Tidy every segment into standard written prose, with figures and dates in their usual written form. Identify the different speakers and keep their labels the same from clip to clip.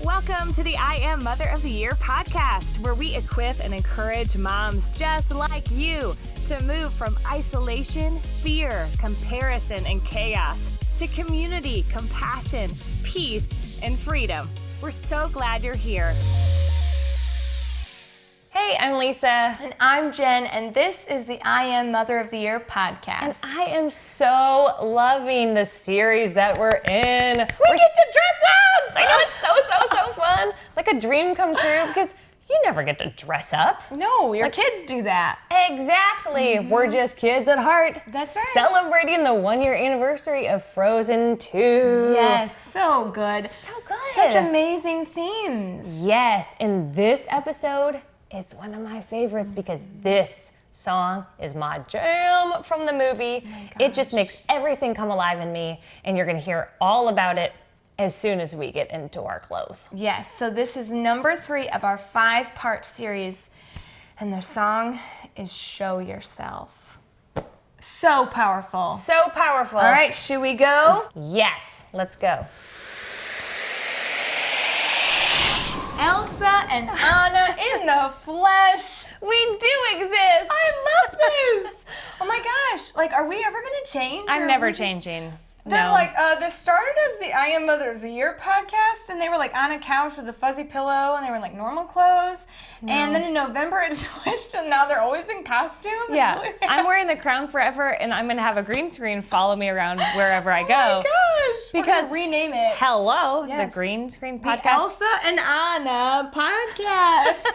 Speaker 1: Welcome to the I Am Mother of the Year podcast, where we equip and encourage moms just like you to move from isolation, fear, comparison, and chaos to community, compassion, peace, and freedom. We're so glad you're here.
Speaker 2: Hey, I'm Lisa.
Speaker 3: And I'm Jen, and this is the I Am Mother of the Year podcast.
Speaker 2: And I am so loving the series that we're in.
Speaker 3: We get to dress up!
Speaker 2: I know, it's so fun. Like a dream come true, because you never get to dress up.
Speaker 3: No, your kids do that.
Speaker 2: Exactly. Mm-hmm. We're just kids at heart.
Speaker 3: That's right.
Speaker 2: Celebrating the 1-year anniversary of Frozen 2.
Speaker 3: Yes, so good.
Speaker 2: So good.
Speaker 3: Such amazing themes.
Speaker 2: Yes, in this episode, it's one of my favorites because this song is my jam from the movie. It just makes everything come alive in me, and you're going to hear all about it as soon as we get into our close.
Speaker 3: Yes, so this is number 3 of our 5-part series, and the song is Show Yourself. So powerful.
Speaker 2: So powerful.
Speaker 3: All right, should we go?
Speaker 2: Yes, let's go.
Speaker 3: Elsa and Anna in the flesh.
Speaker 2: We do exist.
Speaker 3: I love this. Oh my gosh. Like, are we ever going to change?
Speaker 2: I'm never changing.
Speaker 3: They're
Speaker 2: No.
Speaker 3: like, this started as the I Am Mother of the Year podcast, and they were like on a couch with a fuzzy pillow, and they were in like normal clothes. No. And then in November it switched, and now they're always in costume.
Speaker 2: Yeah, really I'm wearing the crown forever, and I'm going to have a green screen follow me around wherever I go.
Speaker 3: Oh my gosh.
Speaker 2: Because
Speaker 3: we're gonna rename it.
Speaker 2: Hello,
Speaker 3: Yes.
Speaker 2: the Green Screen
Speaker 3: The
Speaker 2: Podcast.
Speaker 3: Elsa and Anna podcast.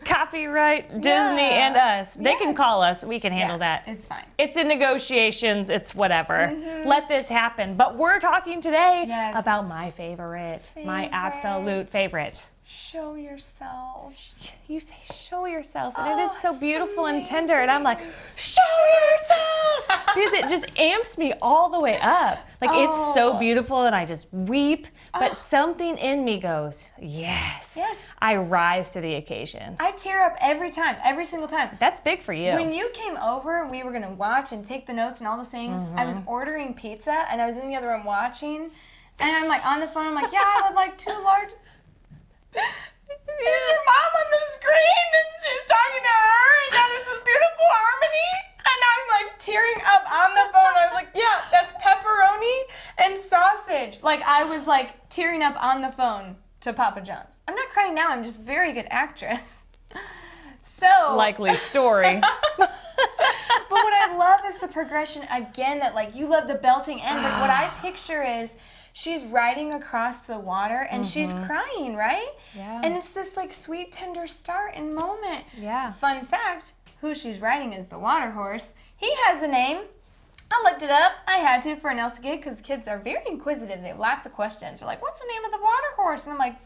Speaker 2: Copyright Disney and us. They can call us. We can handle that.
Speaker 3: It's fine.
Speaker 2: It's in negotiations. It's whatever. Let this happen. But we're talking today about my favorite, my absolute favorite.
Speaker 3: Show yourself.
Speaker 2: You say show yourself, and it is so
Speaker 3: it's
Speaker 2: beautiful and
Speaker 3: amazing.
Speaker 2: tender, and I'm like, show yourself! Because it just amps me all the way up. Like, it's so beautiful, and I just weep, but something in me goes, yes.
Speaker 3: Yes.
Speaker 2: I rise to the occasion.
Speaker 3: I tear up every time, every single time.
Speaker 2: That's big for you.
Speaker 3: When you came over, we were gonna watch and take the notes and all the things. I was ordering pizza, and I was in the other room watching, and I'm like on the phone. I'm like, yeah, I would like 2 large. Is your mom on the screen? And she's talking to her, and now there's this beautiful harmony. And I'm like tearing up on the phone. I was like, yeah, that's pepperoni and sausage. Like, I was like tearing up on the phone to Papa John's. I'm not crying now. I'm just a very good actress. So
Speaker 2: likely story.
Speaker 3: But what I love is the progression again, that like you love the belting end, but what I picture is she's riding across the water and she's crying, right?
Speaker 2: Yeah.
Speaker 3: And it's this like sweet, tender start and moment.
Speaker 2: Yeah.
Speaker 3: Fun fact, who she's riding is the water horse. He has a name. I looked it up. I had to for an Elsa gig because kids are very inquisitive. They have lots of questions. They're like, what's the name of the water horse? And I'm like,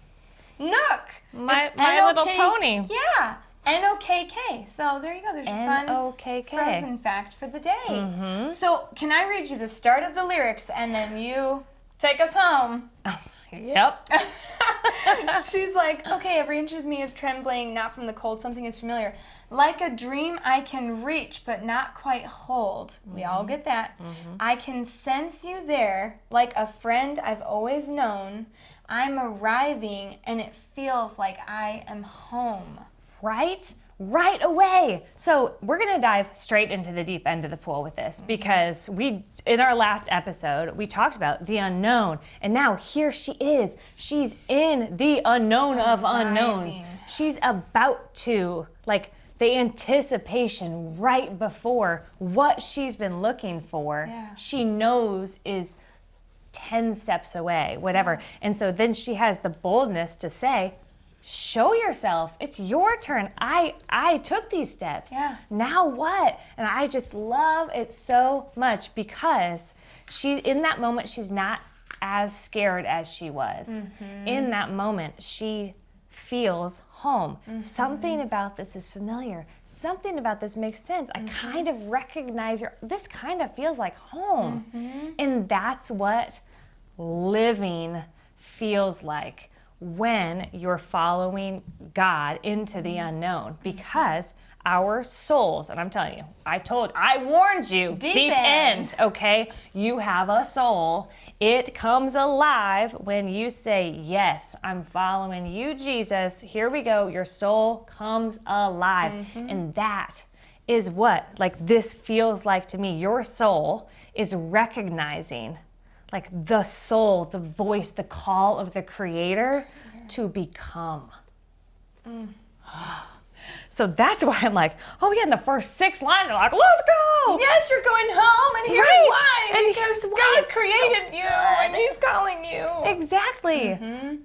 Speaker 3: Nook.
Speaker 2: My
Speaker 3: It's
Speaker 2: Little
Speaker 3: N-O-K.
Speaker 2: Pony.
Speaker 3: Yeah. N-O-K-K. So there you go. There's your fun
Speaker 2: N-O-K-K.
Speaker 3: Frozen fact for the day. So can I read you the start of the lyrics and then you take us home?
Speaker 2: Yep.
Speaker 3: She's like, okay, every inch is me of trembling, not from the cold, something is familiar. Like a dream I can reach, but not quite hold. We all get that. I can sense you there, like a friend I've always known. I'm arriving, and it feels like I am home.
Speaker 2: Right away. So we're going to dive straight into the deep end of the pool with this, because in our last episode, we talked about the unknown, and now here she is. She's in the unknown of unknowns. She's about to, like, the anticipation right before what she's been looking for, she knows is 10 steps away, whatever. And so then she has the boldness to say, show yourself. It's your turn. I took these steps.
Speaker 3: Yeah.
Speaker 2: Now what? And I just love it so much because she's in that moment, she's not as scared as she was. In that moment, she feels home. Something about this is familiar. Something about this makes sense. I kind of recognize this kind of feels like home. And that's what living feels like when you're following God into the unknown, because our souls, and I'm telling you, I warned you, deep end, okay? You have a soul. It comes alive when you say, yes, I'm following you, Jesus. Here we go. Your soul comes alive. And that is what, like, this feels like to me. Your soul is recognizing, like, the soul, the voice, the call of the Creator to become. So that's why I'm like, oh yeah, in the first 6 lines, I'm like, let's go.
Speaker 3: Yes, you're going home, and here's why.
Speaker 2: And here's why.
Speaker 3: God created you, and He's calling you.
Speaker 2: Exactly.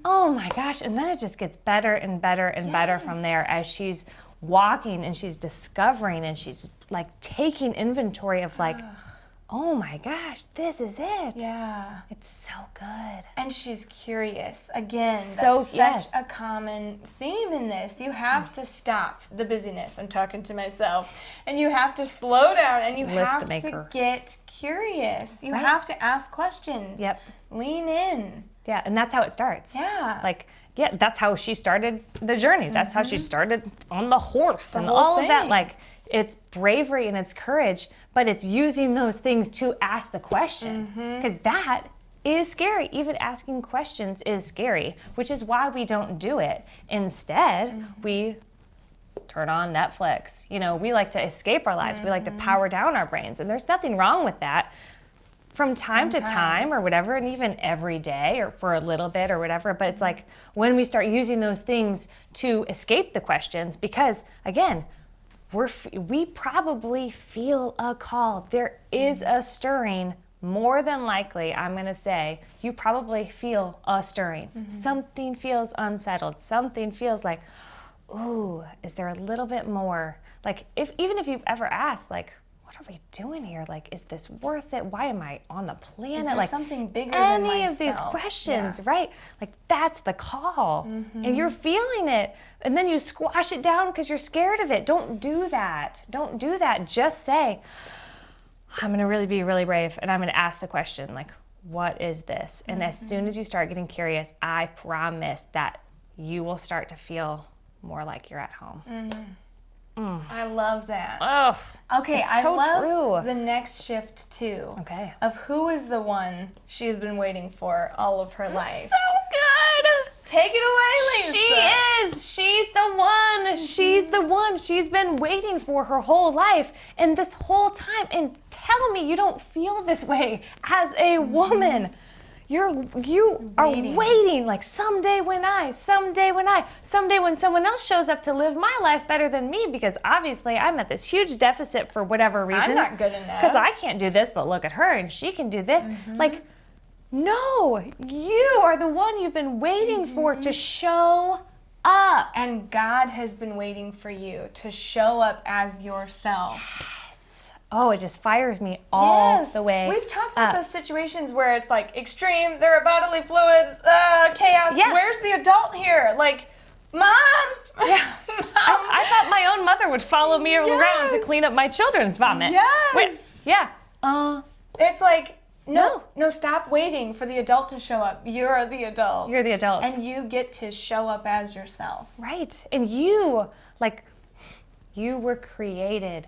Speaker 2: Oh my gosh. And then it just gets better and better and better from there as she's walking and she's discovering and she's like taking inventory of like, oh my gosh, this is it.
Speaker 3: Yeah.
Speaker 2: It's so good.
Speaker 3: And she's curious. Again,
Speaker 2: So,
Speaker 3: that's such a common theme in this. You have to stop the busyness. I'm talking to myself. And you have to slow down and you have to get curious. You have to ask questions.
Speaker 2: Yep.
Speaker 3: Lean in.
Speaker 2: Yeah, and that's how it starts.
Speaker 3: Yeah.
Speaker 2: Like, yeah, that's how she started the journey. That's how she started on the horse and all of that. Like, it's bravery and it's courage, but it's using those things to ask the question. Because that is scary. Even asking questions is scary, which is why we don't do it. Instead, we turn on Netflix. You know, we like to escape our lives. We like to power down our brains. And there's nothing wrong with that. From time to time or whatever, and even every day or for a little bit or whatever. But it's like when we start using those things to escape the questions, because again, we probably feel a call. There is a stirring. More than likely, I'm going to say, you probably feel a stirring. Something feels unsettled. Something feels like, ooh, is there a little bit more? Like, even if you've ever asked, like, what are we doing here? Like, is this worth it? Why am I on the planet?
Speaker 3: Is there
Speaker 2: like
Speaker 3: something bigger than myself?
Speaker 2: Any of these questions, right? Like, that's the call. And you're feeling it. And then you squash it down because you're scared of it. Don't do that. Don't do that. Just say, I'm going to really be really brave. And I'm going to ask the question, like, what is this? And as soon as you start getting curious, I promise that you will start to feel more like you're at home.
Speaker 3: I love that.
Speaker 2: Oh,
Speaker 3: okay,
Speaker 2: it's
Speaker 3: I
Speaker 2: so
Speaker 3: love
Speaker 2: true.
Speaker 3: the next shift too.
Speaker 2: Okay.
Speaker 3: Of who is the one she's been waiting for all of her life.
Speaker 2: So good.
Speaker 3: Take it away, Lisa.
Speaker 2: She is. She's the one. She's the one. She's been waiting for her whole life and this whole time. And tell me you don't feel this way as a woman. You are waiting like someday when someone else shows up to live my life better than me, because obviously I'm at this huge deficit for whatever reason.
Speaker 3: I'm not good enough.
Speaker 2: Because I can't do this, but look at her and she can do this. Like, no, you are the one you've been waiting for to show up.
Speaker 3: And God has been waiting for you to show up as yourself.
Speaker 2: Oh, it just fires me all the way.
Speaker 3: We've talked about those situations where it's like extreme, there are bodily fluids, chaos.
Speaker 2: Yeah.
Speaker 3: Where's the adult here? Like, Mom!
Speaker 2: Yeah. I thought my own mother would follow me around to clean up my children's vomit.
Speaker 3: Yes! It's like, no, stop waiting for the adult to show up. You're the adult.
Speaker 2: You're the adult.
Speaker 3: And you get to show up as yourself.
Speaker 2: Right. And you were created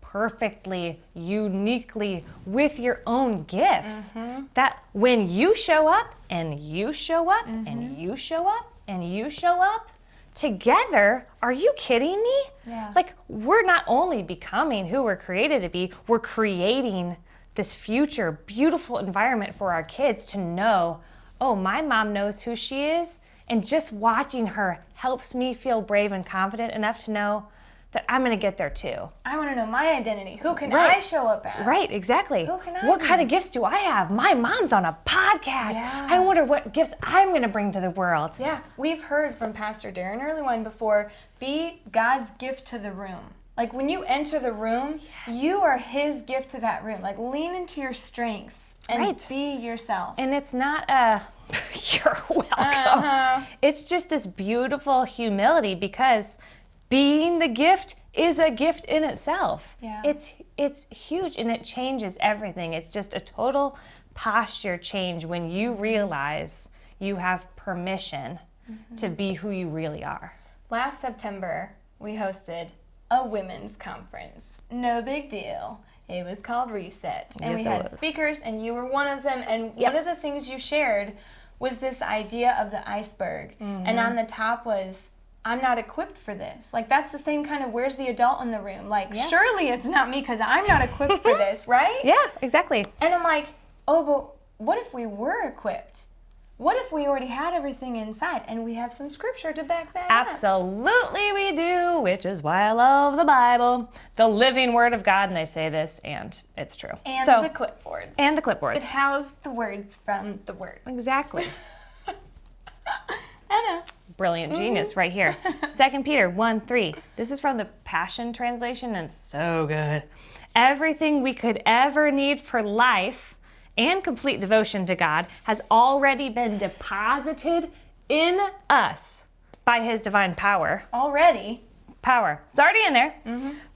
Speaker 2: perfectly, uniquely, with your own gifts. That when you show up and you show up and you show up and you show up together, are you kidding me?
Speaker 3: Yeah.
Speaker 2: Like, we're not only becoming who we're created to be, we're creating this future beautiful environment for our kids to know, oh, my mom knows who she is, and just watching her helps me feel brave and confident enough to know that I'm going to get there too.
Speaker 3: I want to know my identity. Who can I show up as?
Speaker 2: Right, exactly.
Speaker 3: Who can I
Speaker 2: What
Speaker 3: be?
Speaker 2: kind of gifts do I have? My mom's on a podcast.
Speaker 3: Yeah.
Speaker 2: I wonder what gifts I'm going to bring to the world.
Speaker 3: Yeah, we've heard from Pastor Darren early one before, be God's gift to the room. Like, when you enter the room, you are His gift to that room. Like, lean into your strengths and be yourself.
Speaker 2: And it's not you're welcome. It's just this beautiful humility, because being the gift is a gift in itself.
Speaker 3: Yeah.
Speaker 2: It's huge, and it changes everything. It's just a total posture change when you realize you have permission to be who you really are.
Speaker 3: Last September, we hosted a women's conference. No big deal. It was called Reset. And we had speakers, and you were one of them. And one of the things you shared was this idea of the iceberg. And on the top was, I'm not equipped for this. Like, that's the same kind of, where's the adult in the room? Like, surely it's not me because I'm not equipped for this, right?
Speaker 2: Yeah, exactly.
Speaker 3: And I'm like, oh, but what if we were equipped? What if we already had everything inside and we have some scripture to back that up?
Speaker 2: Absolutely we do, which is why I love the Bible, the living word of God, and they say this, and it's true.
Speaker 3: And the clipboards.
Speaker 2: And the clipboards.
Speaker 3: It housed the words from the word.
Speaker 2: Exactly.
Speaker 3: I know.
Speaker 2: Brilliant genius right here. 2 Peter 1:3. This is from the Passion Translation, and it's so good. Everything we could ever need for life and complete devotion to God has already been deposited in us by his divine power.
Speaker 3: Already?
Speaker 2: Power. It's already in there.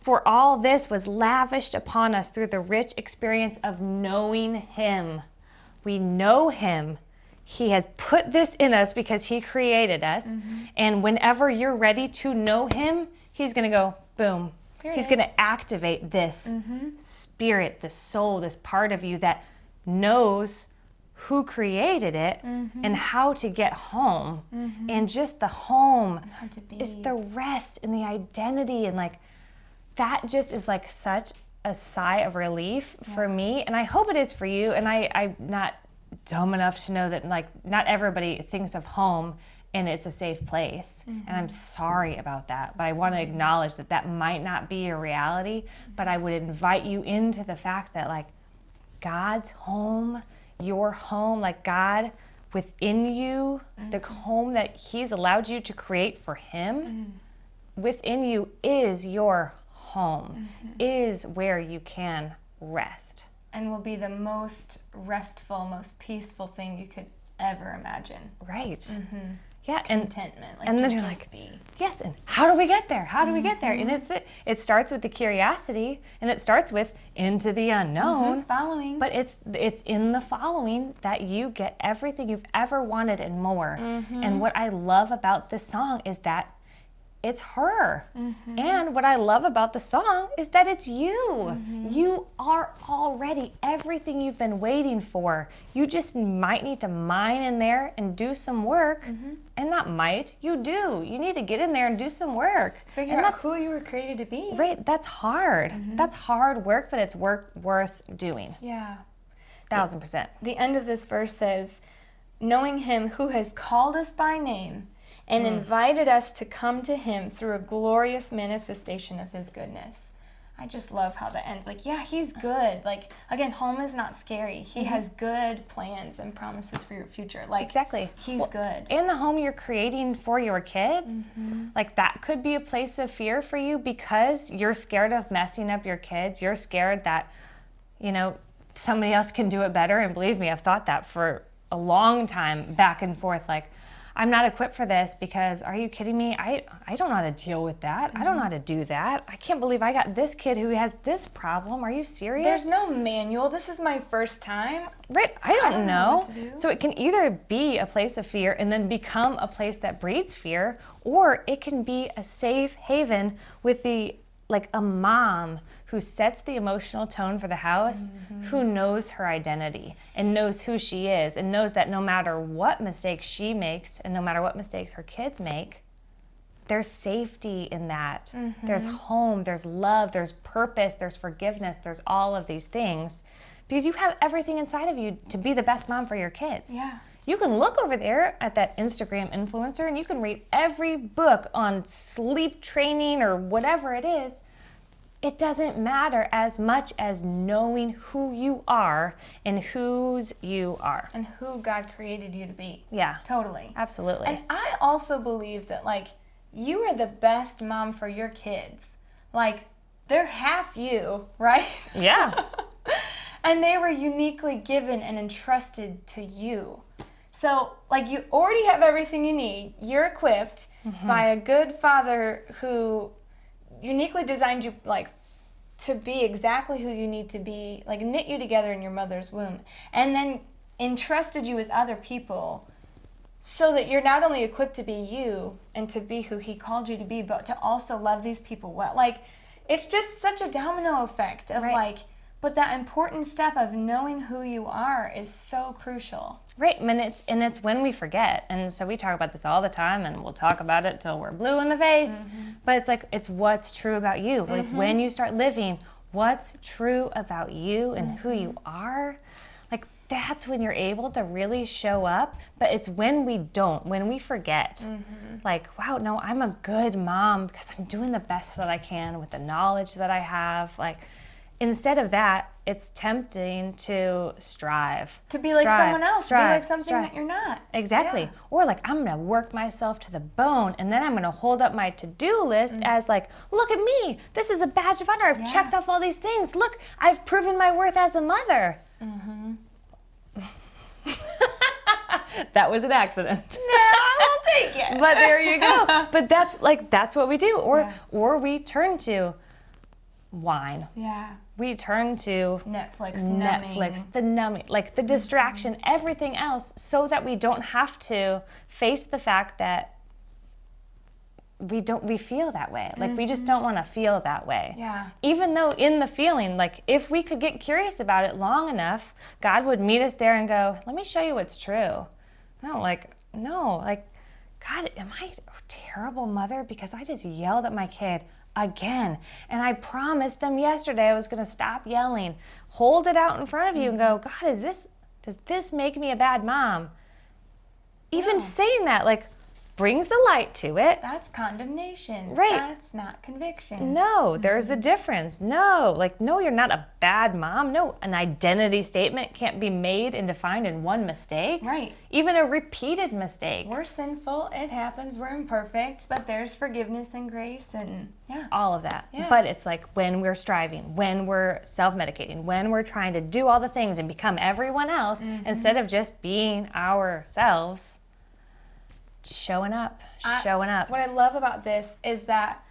Speaker 2: For all this was lavished upon us through the rich experience of knowing him. We know him. He has put this in us because he created us. And whenever you're ready to know him, he's going to go, boom. He's going to activate this spirit, this soul, this part of you that knows who created it and how to get home. And just the home is the rest and the identity. And like, that just is like such a sigh of relief for me. And I hope it is for you. And I'm not dumb enough to know that like not everybody thinks of home and it's a safe place. And I'm sorry about that, but I want to acknowledge that that might not be your reality, but I would invite you into the fact that like God's home, your home, like God within you, the home that he's allowed you to create for him, within you is your home, is where you can rest.
Speaker 3: And will be the most restful, most peaceful thing you could ever imagine.
Speaker 2: Right. Yeah,
Speaker 3: Contentment. Like,
Speaker 2: and then
Speaker 3: to
Speaker 2: you're
Speaker 3: just
Speaker 2: like,
Speaker 3: be.
Speaker 2: yes, and how do we get there? How do we get there? And it starts with the curiosity, and it starts with into the unknown.
Speaker 3: Following.
Speaker 2: But it's in the following that you get everything you've ever wanted and more. And what I love about this song is that it's her. And what I love about the song is that it's you. You are already everything you've been waiting for. You just might need to mine in there and do some work. And not might, you do. You need to get in there and do some work.
Speaker 3: Figure out who you were created to be.
Speaker 2: Right, that's hard. That's hard work, but it's work worth doing.
Speaker 3: Yeah.
Speaker 2: 1000%.
Speaker 3: The end of this verse says, knowing him who has called us by name and invited us to come to him through a glorious manifestation of his goodness. I just love how that ends. Like, yeah, he's good. Like, again, home is not scary. He has good plans and promises for your future. Like,
Speaker 2: exactly.
Speaker 3: He's good.
Speaker 2: And the home you're creating for your kids, like that could be a place of fear for you because you're scared of messing up your kids. You're scared that, you know, somebody else can do it better. And believe me, I've thought that for a long time, back and forth, like, I'm not equipped for this because, are you kidding me? I don't know how to deal with that. I don't know how to do that. I can't believe I got this kid who has this problem. Are you serious?
Speaker 3: There's no manual. This is my first time.
Speaker 2: Right, I don't know.
Speaker 3: what to do.
Speaker 2: So it can either be a place of fear and then become a place that breeds fear, or it can be a safe haven with like a mom who sets the emotional tone for the house, who knows her identity and knows who she is and knows that no matter what mistakes she makes and no matter what mistakes her kids make, there's safety in that. There's home, there's love, there's purpose, there's forgiveness, there's all of these things because you have everything inside of you to be the best mom for your kids.
Speaker 3: Yeah.
Speaker 2: You can look over there at that Instagram influencer and you can read every book on sleep training or whatever it is. It doesn't matter as much as knowing who you are and whose you are.
Speaker 3: And who God created you to be.
Speaker 2: Yeah.
Speaker 3: Totally.
Speaker 2: Absolutely.
Speaker 3: And I also believe that, like, you are the best mom for your kids. Like, they're half you, right?
Speaker 2: Yeah.
Speaker 3: And they were uniquely given and entrusted to you. So, like, you already have everything you need. You're equipped by a good father who uniquely designed you, like, to be exactly who you need to be, like, knit you together in your mother's womb, and then entrusted you with other people so that you're not only equipped to be you and to be who he called you to be, but to also love these people well. Like, it's just such a domino effect of like, but that important step of knowing who you are is so crucial.
Speaker 2: Right, and it's when we forget. And so we talk about this all the time, and we'll talk about it till we're blue in the face. But it's like, it's what's true about you. Like, when you start living what's true about you and who you are, like, that's when you're able to really show up. But it's when we don't, when we forget. Like, wow, no, I'm a good mom because I'm doing the best that I can with the knowledge that I have. Like, instead of that, it's tempting to strive.
Speaker 3: To be like someone else, be like something that you're not.
Speaker 2: Exactly.
Speaker 3: Yeah.
Speaker 2: Or like, I'm gonna work myself to the bone, and then I'm gonna hold up my to-do list as like, look at me, this is a badge of honor. I've checked off all these things. Look, I've proven my worth as a mother. That was an accident.
Speaker 3: No, I'll take it.
Speaker 2: But there you go. But that's what we do. Or we turn to wine.
Speaker 3: Yeah.
Speaker 2: We turn to
Speaker 3: Netflix,
Speaker 2: the numbing, like the distraction, everything else, so that we don't have to face the fact that we feel that way. Like, we just don't want to feel that way.
Speaker 3: Yeah.
Speaker 2: Even though in the feeling, like, if we could get curious about it long enough, God would meet us there and go, let me show you what's true. No, God, am I a terrible mother because I just yelled at my kid again? And I promised them yesterday I was going to stop yelling. Hold it out in front of you and go, God, does this make me a bad mom? Even saying that, like, brings the light to it.
Speaker 3: That's condemnation.
Speaker 2: Right.
Speaker 3: That's not conviction.
Speaker 2: No, there's the difference. No, you're not a bad mom. No, an identity statement can't be made and defined in one mistake.
Speaker 3: Right.
Speaker 2: Even a repeated mistake.
Speaker 3: We're sinful. It happens. We're imperfect. But there's forgiveness and grace and
Speaker 2: all of that.
Speaker 3: Yeah.
Speaker 2: But it's like when we're striving, when we're self-medicating, when we're trying to do all the things and become everyone else instead of just being ourselves. Showing up.
Speaker 3: What I love about this is that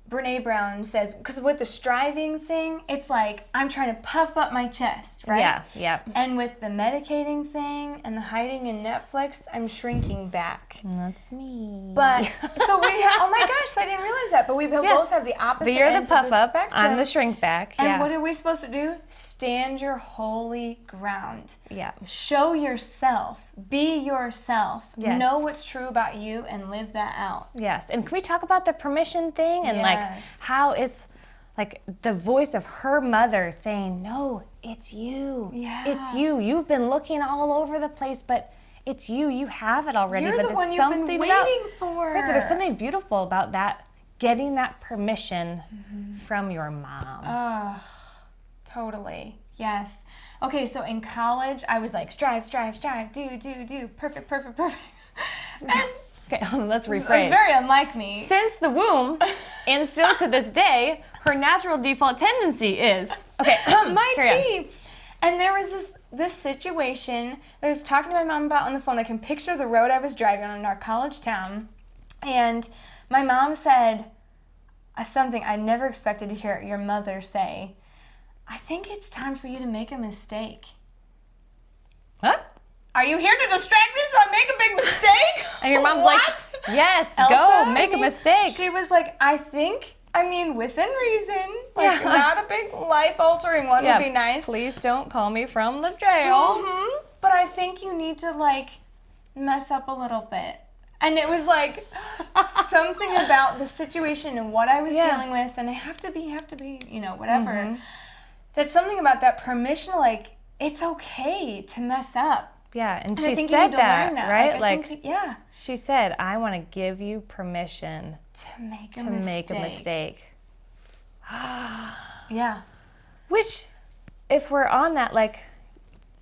Speaker 3: Brene Brown says, because with the striving thing, it's like I'm trying to puff up my chest, right?
Speaker 2: Yeah.
Speaker 3: And with the medicating thing and the hiding in Netflix, I'm shrinking back.
Speaker 2: That's me.
Speaker 3: But so we have, oh my gosh, I didn't realize that. But we both have the opposite
Speaker 2: But you're the
Speaker 3: ends
Speaker 2: puff
Speaker 3: of the
Speaker 2: up.
Speaker 3: spectrum.
Speaker 2: I'm the shrink back.
Speaker 3: And what are we supposed to do? Stand your holy ground.
Speaker 2: Yeah.
Speaker 3: Show yourself. Be yourself.
Speaker 2: Yes.
Speaker 3: Know what's true about you and live that out.
Speaker 2: Yes. And can we talk about the permission thing and like how it's like the voice of her mother saying, no, it's you.
Speaker 3: Yeah.
Speaker 2: It's you. You've been looking all over the place, but it's you. You have it already.
Speaker 3: You're
Speaker 2: but
Speaker 3: the one you've been waiting for.
Speaker 2: Right, but there's something beautiful about that, getting that permission from your mom.
Speaker 3: Oh, totally. Yes. Okay, so in college, I was like, strive, do, perfect.
Speaker 2: Okay, let's rephrase.
Speaker 3: It's very unlike me.
Speaker 2: Since the womb, and still to this day, her natural default tendency is, okay,
Speaker 3: Might
Speaker 2: carry on.
Speaker 3: be. And there was this situation that I was talking to my mom about on the phone. I can picture the road I was driving on in our college town. And my mom said something I never expected to hear your mother say. I think it's time for you to make a mistake.
Speaker 2: Huh?
Speaker 3: Are you here to distract me so I make a big mistake?
Speaker 2: And your mom's
Speaker 3: What?
Speaker 2: like, yes,
Speaker 3: Elsa,
Speaker 2: go, make a mistake.
Speaker 3: She was like, within reason. Like, not a big life-altering one would be nice.
Speaker 2: Please don't call me from the jail.
Speaker 3: But I think you need to, like, mess up a little bit. And it was like something about the situation and what I was dealing with, and I have to be, whatever. That's something about that permission, like, it's okay to mess up.
Speaker 2: Yeah, and
Speaker 3: I
Speaker 2: she
Speaker 3: think you
Speaker 2: said
Speaker 3: need to learn that,
Speaker 2: right?
Speaker 3: Like,
Speaker 2: she said, I want to give you permission
Speaker 3: to make
Speaker 2: to make a mistake.
Speaker 3: Yeah.
Speaker 2: Which, if we're on that, like,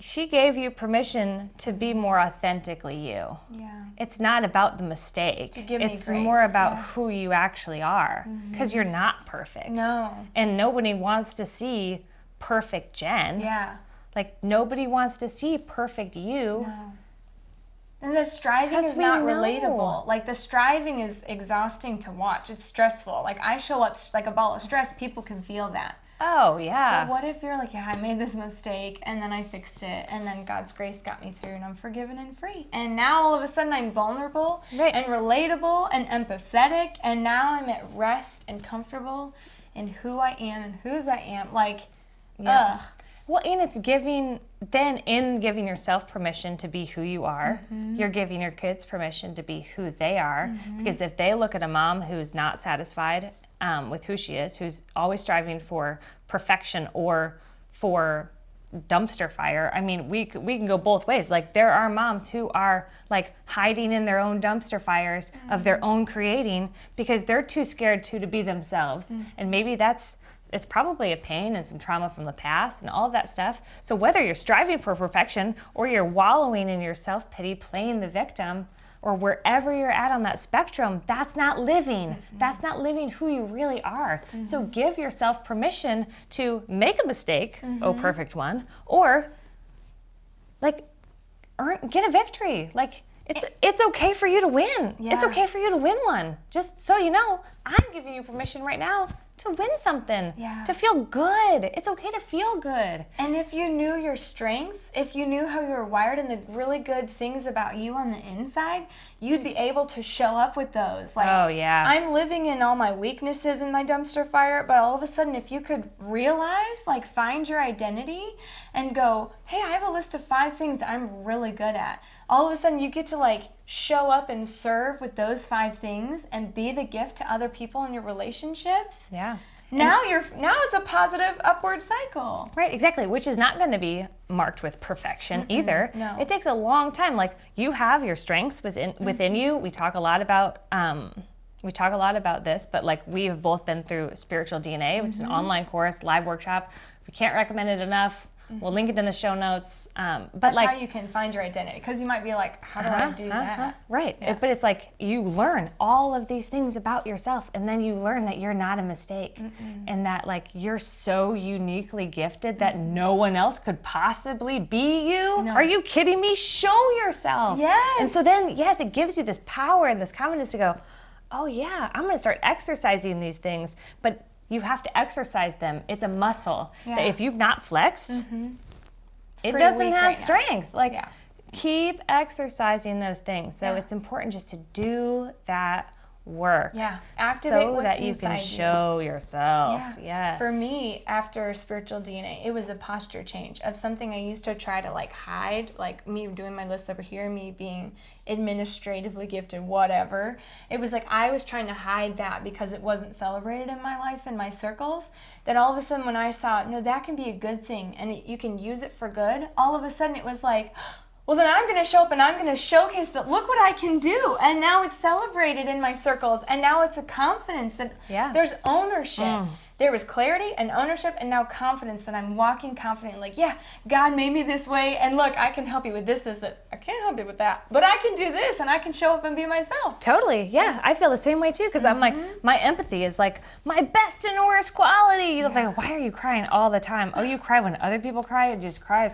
Speaker 2: she gave you permission to be more authentically you.
Speaker 3: Yeah.
Speaker 2: It's not about the mistake.
Speaker 3: To give me
Speaker 2: it's
Speaker 3: grace,
Speaker 2: more about who you actually are, because you're not perfect.
Speaker 3: No.
Speaker 2: And nobody wants to see perfect Jen.
Speaker 3: Yeah.
Speaker 2: Like, nobody wants to see perfect you.
Speaker 3: No. And the striving is not relatable. Like, the striving is exhausting to watch. It's stressful. Like, I show up like a ball of stress. People can feel that.
Speaker 2: Oh, yeah.
Speaker 3: But what if you're like, yeah, I made this mistake and then I fixed it and then God's grace got me through and I'm forgiven and free. And now all of a sudden I'm vulnerable and relatable and empathetic, and now I'm at rest and comfortable in who I am and whose I am. Like, ugh.
Speaker 2: Well, and it's giving yourself permission to be who you are, you're giving your kids permission to be who they are. Because if they look at a mom who's not satisfied with who she is, who's always striving for perfection or for dumpster fire, I mean, we can go both ways. Like, there are moms who are like hiding in their own dumpster fires of their own creating because they're too scared to be themselves. And maybe it's probably a pain and some trauma from the past and all of that stuff. So whether you're striving for perfection or you're wallowing in your self-pity, playing the victim, or wherever you're at on that spectrum, that's not living. That's not living who you really are. So give yourself permission to make a mistake, oh perfect one, or like get a victory. Like, it's okay for you to win.
Speaker 3: Yeah.
Speaker 2: It's okay for you to win one. Just so you know, I'm giving you permission right now to win something, to feel good. It's okay to feel good.
Speaker 3: And if you knew your strengths, if you knew how you were wired and the really good things about you on the inside, you'd be able to show up with those. Like,
Speaker 2: oh, yeah.
Speaker 3: I'm living in all my weaknesses in my dumpster fire, but all of a sudden, if you could realize, like, find your identity and go, hey, I have a list of 5 things that I'm really good at. All of a sudden, you get to, like, show up and serve with those 5 things and be the gift to other people in your relationships.
Speaker 2: Yeah.
Speaker 3: Now it's a positive upward cycle.
Speaker 2: Right, exactly, which is not going to be marked with perfection either.
Speaker 3: No.
Speaker 2: It takes a long time. Like, you have your strengths within you. We talk a lot about this, but like, we have both been through Spiritual DNA, which is an online course, live workshop. We can't recommend it enough. We'll link it in the show notes. But
Speaker 3: that's
Speaker 2: like,
Speaker 3: how you can find your identity, because you might be like, how do I do that?
Speaker 2: Right.
Speaker 3: Yeah.
Speaker 2: But it's like, you learn all of these things about yourself, and then you learn that you're not a mistake, and that like, you're so uniquely gifted that no one else could possibly be you.
Speaker 3: No.
Speaker 2: Are you kidding me? Show yourself.
Speaker 3: Yes.
Speaker 2: And so then, yes, it gives you this power and this confidence to go, oh yeah, I'm going to start exercising these things. But you have to exercise them. It's a muscle that if you've not flexed, it doesn't have strength. Like, keep exercising those things. So it's important just to do that work.
Speaker 3: Yeah. Activate
Speaker 2: so
Speaker 3: what's
Speaker 2: that you
Speaker 3: inside
Speaker 2: can show yourself.
Speaker 3: Yeah.
Speaker 2: Yes.
Speaker 3: For me, after Spiritual DNA, it was a posture change of something I used to try to like hide, like me doing my list over here, me being administratively gifted, whatever. It was like I was trying to hide that because it wasn't celebrated in my life and my circles. That all of a sudden when I saw, no, that can be a good thing and you can use it for good, all of a sudden it was like, well, then I'm going to show up and I'm going to showcase that, look what I can do. And now it's celebrated in my circles. And now it's a confidence that there's ownership. There was clarity and ownership, and now confidence that I'm walking confident, like, yeah, God made me this way, and look, I can help you with this. I can't help you with that, but I can do this, and I can show up and be myself.
Speaker 2: Totally, yeah. I feel the same way too, because I'm like, my empathy is like my best and worst quality. You know, like, why are you crying all the time? Oh, you cry when other people cry? You just cry.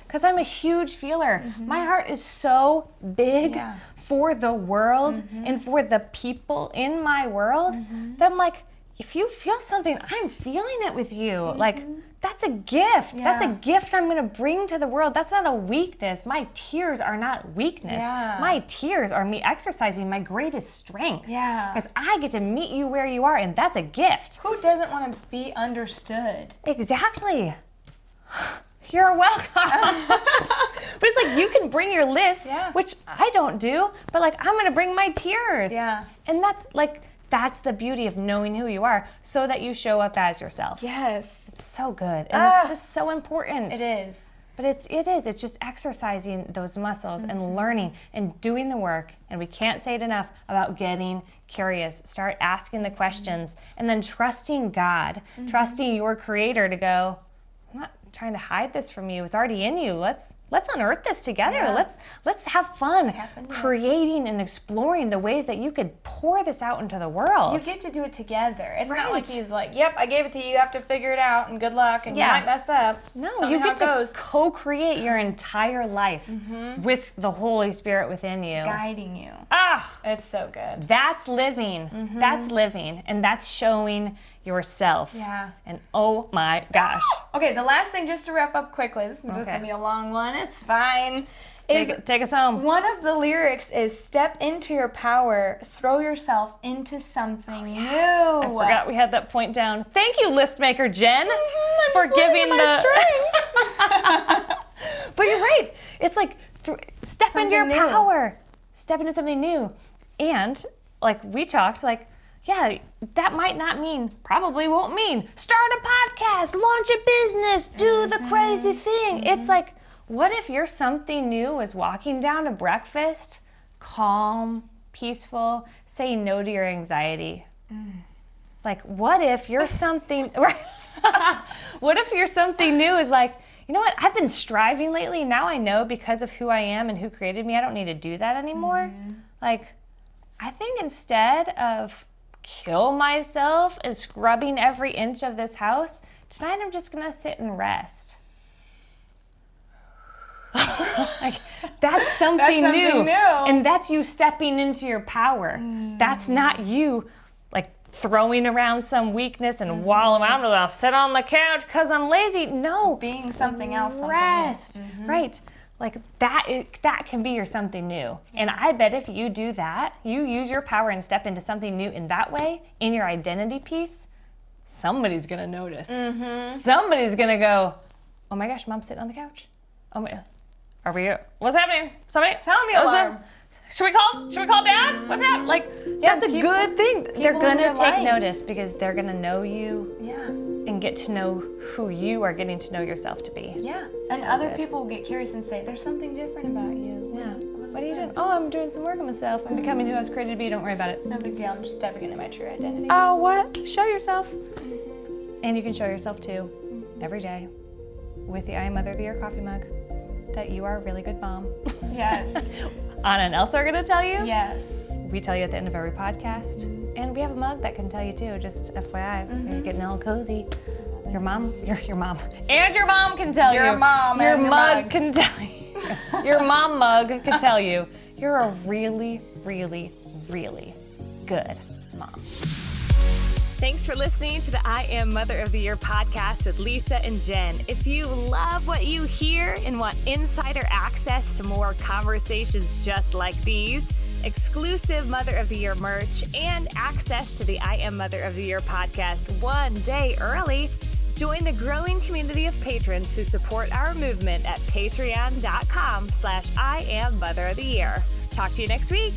Speaker 2: Because I'm a huge feeler. My heart is so big for the world and for the people in my world that I'm like, if you feel something, I'm feeling it with you. Like, that's a gift.
Speaker 3: Yeah.
Speaker 2: That's a gift I'm going to bring to the world. That's not a weakness. My tears are not weakness.
Speaker 3: Yeah.
Speaker 2: My tears are me exercising my greatest strength.
Speaker 3: Yeah.
Speaker 2: Because I get to meet you where you are, and that's a gift.
Speaker 3: Who doesn't want to be understood?
Speaker 2: Exactly. You're welcome. But it's like, you can bring your list, which I don't do, but like, I'm going to bring my tears.
Speaker 3: Yeah.
Speaker 2: And that's like, that's the beauty of knowing who you are, so that you show up as yourself.
Speaker 3: Yes.
Speaker 2: It's so good. And it's just so important.
Speaker 3: It is.
Speaker 2: But it's just exercising those muscles and learning and doing the work. And we can't say it enough about getting curious. Start asking the questions and then trusting God, trusting your Creator to go, I'm not trying to hide this from you. It's already in you. Let's let's unearth this together.
Speaker 3: Yeah.
Speaker 2: Let's have fun
Speaker 3: Tap into it.
Speaker 2: creating and exploring the ways that you could pour this out into the world.
Speaker 3: You get to do it together. It's not
Speaker 2: Right.
Speaker 3: like he's like, yep, I gave it to you. You have to figure it out, and good luck, and
Speaker 2: Yeah.
Speaker 3: you might mess up.
Speaker 2: No,
Speaker 3: Tell
Speaker 2: you
Speaker 3: me how
Speaker 2: get
Speaker 3: it
Speaker 2: to
Speaker 3: goes.
Speaker 2: co-create your entire life with the Holy Spirit within you.
Speaker 3: Guiding you.
Speaker 2: Ah,
Speaker 3: It's so good.
Speaker 2: that's living. That's living, and that's showing yourself.
Speaker 3: Yeah.
Speaker 2: And oh my gosh.
Speaker 3: Okay, the last thing, just to wrap up quickly, this is just
Speaker 2: Okay.
Speaker 3: going to be a long one. It's fine.
Speaker 2: Take us home.
Speaker 3: One of the lyrics is step into your power, throw yourself into something new.
Speaker 2: I forgot we had that point down. Thank you, list maker Jen, for
Speaker 3: just living
Speaker 2: giving
Speaker 3: in my
Speaker 2: strengths. But you're right. It's like step into your
Speaker 3: Something new.
Speaker 2: power. Step into something new. And like we talked, like, yeah, that might not mean, probably won't mean, start a podcast, launch a business, do the crazy thing. It's like, what if your something new was walking down to breakfast, calm, peaceful, saying no to your anxiety? Like, what if your something, what if your something new is like, you know what, I've been striving lately, now I know because of who I am and who created me, I don't need to do that anymore. Like, I think instead of kill myself and scrubbing every inch of this house, tonight I'm just gonna sit and rest. Like, that's something new. And that's you stepping into your power. That's not you like throwing around some weakness and wallowing around. I'll sit on the couch because I'm lazy. No,
Speaker 3: Being something else. Something
Speaker 2: rest.
Speaker 3: new.
Speaker 2: Right. Like that can be your something new. And I bet if you do that, you use your power and step into something new in that way, in your identity piece, somebody's gonna notice. Somebody's gonna go, oh my gosh, Mom's sitting on the couch. Oh my, are we, what's happening? Somebody?
Speaker 3: Sound the alarm.
Speaker 2: Should we call Dad? What's happening? Like, that's a good thing. They're
Speaker 3: in
Speaker 2: gonna
Speaker 3: your
Speaker 2: take
Speaker 3: life.
Speaker 2: notice because they're gonna know you
Speaker 3: Yeah.
Speaker 2: and get to know who you are getting to know yourself to be.
Speaker 3: Yeah. And
Speaker 2: So
Speaker 3: other
Speaker 2: good.
Speaker 3: people will get curious and say, there's something different about you.
Speaker 2: Yeah.
Speaker 3: What
Speaker 2: What are you
Speaker 3: is
Speaker 2: doing?
Speaker 3: this?
Speaker 2: Oh, I'm doing some work on myself. I'm becoming who I was created to be. Don't worry about it.
Speaker 3: No big deal. I'm just stepping into my true identity.
Speaker 2: Oh, what? Show yourself. And you can show yourself too, every day, with the I Am Mother of the Year coffee mug, that you are a really good mom.
Speaker 3: Yes.
Speaker 2: Anna and Elsa are going to tell you.
Speaker 3: Yes.
Speaker 2: We tell you at the end of every podcast. And we have a mug that can tell you too, just FYI. You're getting all cozy. Your mom, your mom. And your mom can tell you.
Speaker 3: Your mom
Speaker 2: Your
Speaker 3: and your
Speaker 2: mug
Speaker 3: mug.
Speaker 2: can tell you. Your mom mug can tell you you're a really, really, really good mom.
Speaker 1: Thanks for listening to the I Am Mother of the Year podcast with Lisa and Jen. If you love what you hear and want insider access to more conversations just like these, exclusive Mother of the Year merch, and access to the I Am Mother of the Year podcast one day early, join the growing community of patrons who support our movement at patreon.com/I Am Mother of the Year. Talk to you next week.